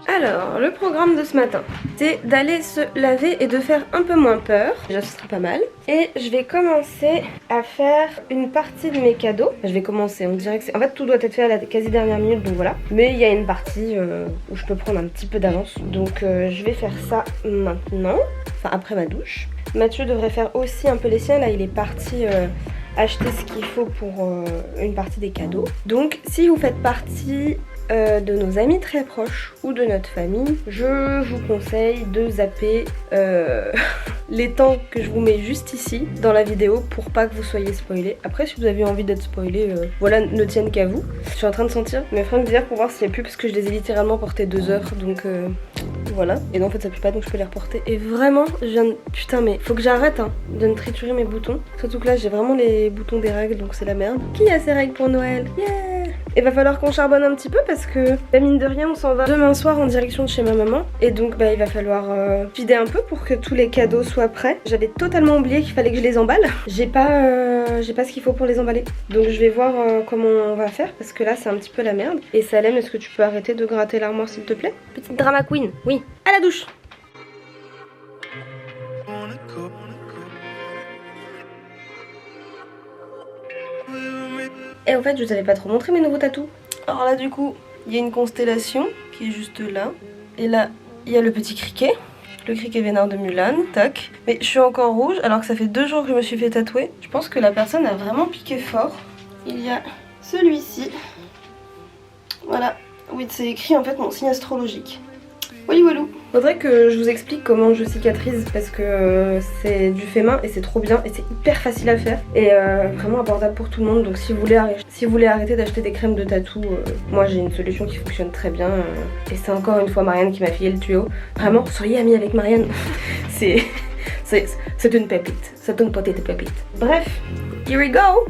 Alors, le programme de ce matin, c'est d'aller se laver et de faire un peu moins peur. Déjà, ce sera pas mal. Et je vais commencer à faire une partie de mes cadeaux. Je vais commencer, on dirait que c'est... En fait, tout doit être fait à la quasi dernière minute, donc voilà. Mais il y a une partie où je peux prendre un petit peu d'avance. Donc, je vais faire ça maintenant. Enfin, après ma douche. Mathieu devrait faire aussi un peu les siens. Là, il est parti... acheter ce qu'il faut pour une partie des cadeaux. Donc si vous faites partie de nos amis très proches ou de notre famille, je vous conseille de zapper les temps que je vous mets juste ici dans la vidéo pour pas que vous soyez spoilés. Après si vous avez envie d'être spoilés, voilà, ne tiennent qu'à vous. Je suis en train de sentir mes fringues d'hier pour voir s'il y a plus parce que je les ai littéralement portées 2 heures, donc voilà. Et non en fait ça pue pas donc je peux les reporter. Et vraiment je viens de... Putain mais faut que j'arrête de me triturer mes boutons. Surtout que là j'ai vraiment les boutons des règles donc c'est la merde. Qui a ses règles pour Noël? Yeah. Et va falloir qu'on charbonne un petit peu parce que mine de rien on s'en va demain soir en direction de chez ma maman. Et donc bah il va falloir vider un peu pour que tous les cadeaux soient prêts. J'avais totalement oublié qu'il fallait que je les emballe. J'ai pas ce qu'il faut pour les emballer. Donc je vais voir comment on va faire parce que là c'est un petit peu la merde. Et Salem, est-ce que tu peux arrêter de gratter l'armoire s'il te plaît? Petite drama queen, oui. À la douche. Et en fait je vous avais pas trop montré mes nouveaux tatous. Alors là du coup il y a une constellation qui est juste là. Et là il y a le petit criquet. Le criquet vénard de Mulan, tac. Mais je suis encore rouge alors que ça fait 2 jours que je me suis fait tatouer. Je pense que la personne a vraiment piqué fort. Il y a celui-ci. Voilà. Oui, c'est écrit en fait mon signe astrologique. Wally walou. Faudrait que je vous explique comment je cicatrise parce que c'est du fait main et c'est trop bien et c'est hyper facile à faire et vraiment abordable pour tout le monde. Donc si vous voulez arrêter d'acheter des crèmes de tatou, moi j'ai une solution qui fonctionne très bien et c'est encore une fois Marianne qui m'a filé le tuyau. Vraiment, soyez amis avec Marianne. c'est une pépite, c'est une petite pépite. Bref, here we go.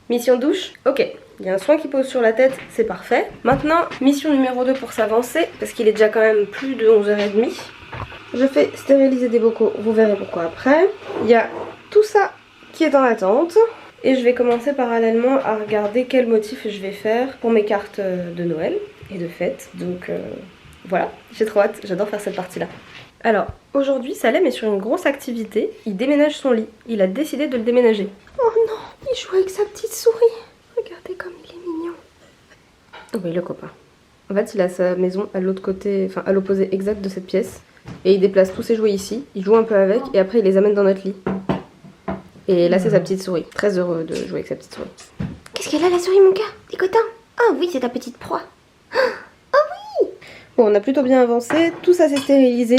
Mission douche, ok. Il y a un soin qui pose sur la tête, c'est parfait. Maintenant, mission numéro 2 pour s'avancer, parce qu'il est déjà quand même plus de 11h30. Je fais stériliser des bocaux, vous verrez pourquoi après. Il y a tout ça qui est en attente. Et je vais commencer parallèlement à regarder quel motif je vais faire pour mes cartes de Noël et de fête. Donc voilà, j'ai trop hâte, j'adore faire cette partie-là. Alors, aujourd'hui, Salem est sur une grosse activité. Il déménage son lit. Il a décidé de le déménager. Oh non, il joue avec sa petite souris. Regardez comme il est mignon. Oui, le copain. En fait, il a sa maison à l'autre côté, enfin à l'opposé exact de cette pièce. Et il déplace tous ses jouets ici. Il joue un peu avec et après il les amène dans notre lit. Et là, c'est sa petite souris. Très heureux de jouer avec sa petite souris. Qu'est-ce qu'elle a la souris, mon gars? Des cotins? Ah oui, c'est ta petite proie. Oh oui! Bon, on a plutôt bien avancé. Tout ça s'est stérilisé.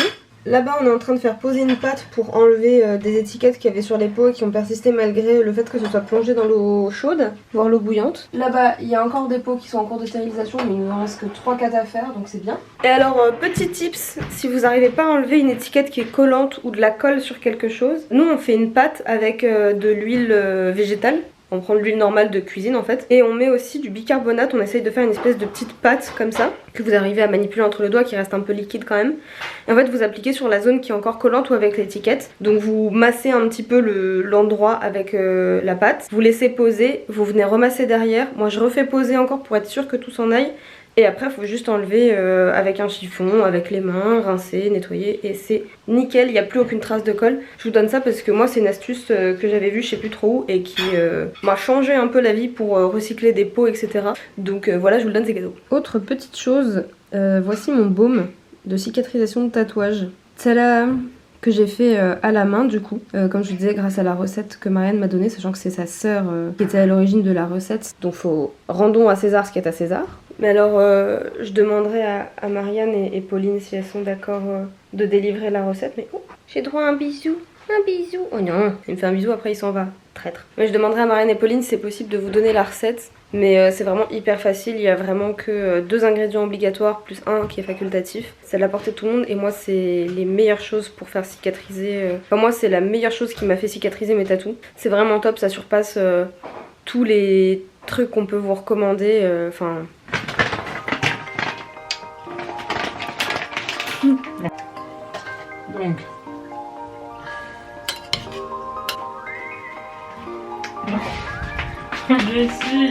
Là-bas, on est en train de faire poser une pâte pour enlever des étiquettes qu'il y avait sur les pots et qui ont persisté malgré le fait que ce soit plongé dans l'eau chaude, voire l'eau bouillante. Là-bas, il y a encore des pots qui sont en cours de stérilisation, mais il nous en reste que 3-4 à faire, donc c'est bien. Et alors, petit tips, si vous n'arrivez pas à enlever une étiquette qui est collante ou de la colle sur quelque chose, nous on fait une pâte avec de l'huile végétale. On prend de l'huile normale de cuisine en fait. Et on met aussi du bicarbonate, on essaye de faire une espèce de petite pâte comme ça, que vous arrivez à manipuler entre les doigts, qui reste un peu liquide quand même. Et en fait vous appliquez sur la zone qui est encore collante ou avec l'étiquette. Donc vous massez un petit peu l'endroit avec la pâte. Vous laissez poser, vous venez remasser derrière. Moi je refais poser encore pour être sûr que tout s'en aille. Et après il faut juste enlever avec un chiffon, avec les mains, rincer, nettoyer et c'est nickel, il n'y a plus aucune trace de colle. Je vous donne ça parce que moi c'est une astuce que j'avais vue je sais plus trop où et qui m'a changé un peu la vie pour recycler des pots etc. Donc voilà, je vous le donne, c'est cadeau. Autre petite chose, voici mon baume de cicatrisation de tatouage. Celle-là que j'ai fait à la main du coup, comme je vous disais grâce à la recette que Marianne m'a donnée, sachant que c'est sa sœur qui était à l'origine de la recette. Donc rendons à César ce qui est à César. Mais alors je demanderai à Marianne et Pauline si elles sont d'accord de délivrer la recette. Mais oh, j'ai droit à un bisou. Un bisou. Oh non, il me fait un bisou après il s'en va. Traître. Mais je demanderai à Marianne et Pauline si c'est possible de vous donner la recette. Mais c'est vraiment hyper facile, il y a vraiment que 2 ingrédients obligatoires plus un qui est facultatif. C'est à la portée de tout le monde et moi c'est les meilleures choses pour faire cicatriser. Enfin moi c'est la meilleure chose qui m'a fait cicatriser mes tatous. C'est vraiment top, ça surpasse tous les trucs qu'on peut vous recommander. Enfin... Donc... Jessie,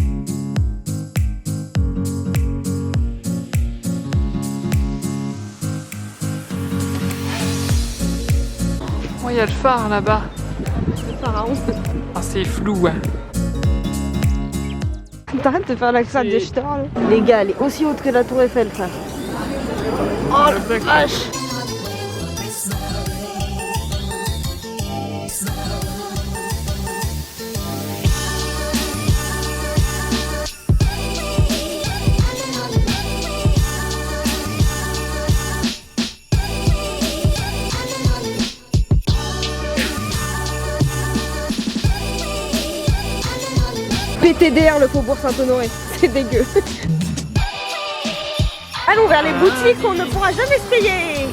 il y a le phare là-bas. Le pharaon. Ah, c'est flou, hein. T'arrêtes de faire l'accent des stars. Les gars, elle est aussi haute que la tour Eiffel, ça. Oh la vache. PTDR, le Faubourg Saint-Honoré, c'est dégueu. Allons vers les boutiques, on ne pourra jamais se payer.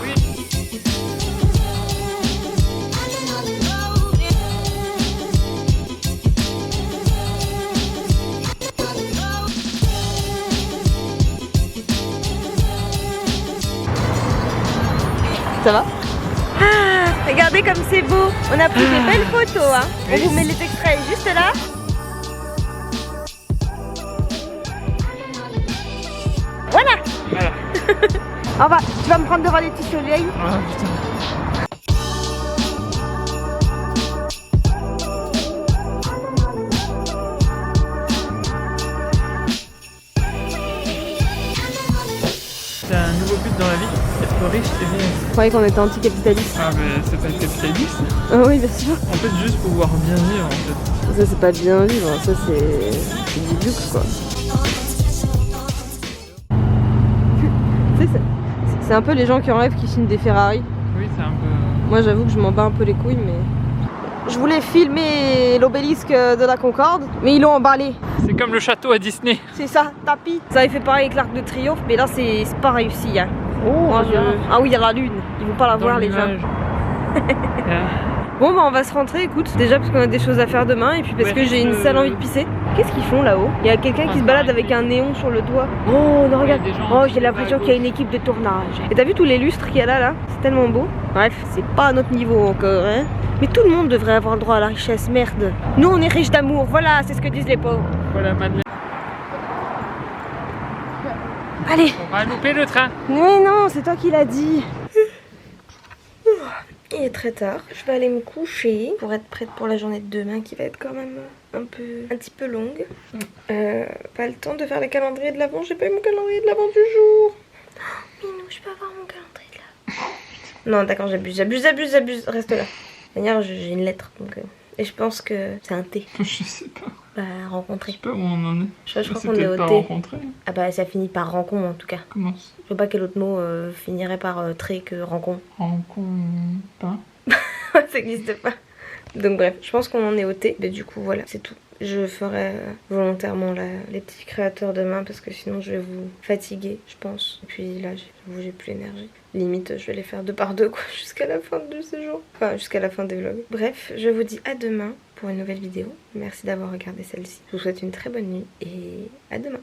Ça va? Ah, regardez comme c'est beau. On a pris des belles photos, hein. On vous met les extraits juste là. Voilà. Tu vas me prendre devant les petits soleils. Ah putain. C'est un nouveau but dans la vie, être riche et bien. Je croyais qu'on était anticapitaliste. Ah mais c'est pas le capitaliste. Ah oui, bien sûr. En fait juste pouvoir bien vivre en fait. Ça c'est pas bien vivre, ça c'est du luxe quoi. C'est un peu les gens qui en rêvent qui signent des Ferrari. Oui, c'est un peu... Moi j'avoue que je m'en bats un peu les couilles, mais... Je voulais filmer l'obélisque de la Concorde, mais ils l'ont emballé. C'est comme le château à Disney. C'est ça, tapis. Ça avait fait pareil avec l'Arc de Triomphe, mais là c'est pas réussi. Hein. Oh, Ah oui, il y a la lune. Ils vont pas la voir les gens. Bon bah on va se rentrer, écoute, déjà parce qu'on a des choses à faire demain et puis parce que j'ai une sale envie de pisser. Qu'est-ce qu'ils font là-haut? Il y a quelqu'un qui se balade avec un néon sur le doigt. Oh non regarde, oh j'ai l'impression qu'il y a une équipe de tournage. Et t'as vu tous les lustres qu'il y a là? C'est tellement beau. Bref, c'est pas à notre niveau encore hein. Mais tout le monde devrait avoir le droit à la richesse, merde. Nous on est riches d'amour, voilà, c'est ce que disent les pauvres. Voilà Madeleine. Allez. On va louper le train. Mais non, c'est toi qui l'as dit. Il est très tard, je vais aller me coucher pour être prête pour la journée de demain qui va être quand même un petit peu longue. Pas le temps de faire le calendrier de l'avant, j'ai pas eu mon calendrier de l'avant du jour. Oh, Minou, je peux avoir mon calendrier de l'avant. Non d'accord, j'abuse, reste là. D'ailleurs j'ai une lettre donc... Et je pense que c'est un T. Je sais pas. Bah rencontrer. Je sais pas où on en est. Je crois C'est qu'on est peut-être au pas T. rencontré. Ah bah ça finit par rencontre en tout cas. Comment Je sais pas quel autre mot finirait par trait que rencontre. rencontre pas. Ça n'existe pas. Donc bref, je pense qu'on en est au T. Mais du coup voilà, c'est tout. Je ferai volontairement les petits créateurs demain parce que sinon je vais vous fatiguer, je pense. Et puis là, j'ai plus l'énergie. Limite, je vais les faire 2 par 2 quoi, jusqu'à la fin du séjour. Enfin, jusqu'à la fin des vlogs. Bref, je vous dis à demain pour une nouvelle vidéo. Merci d'avoir regardé celle-ci. Je vous souhaite une très bonne nuit et à demain.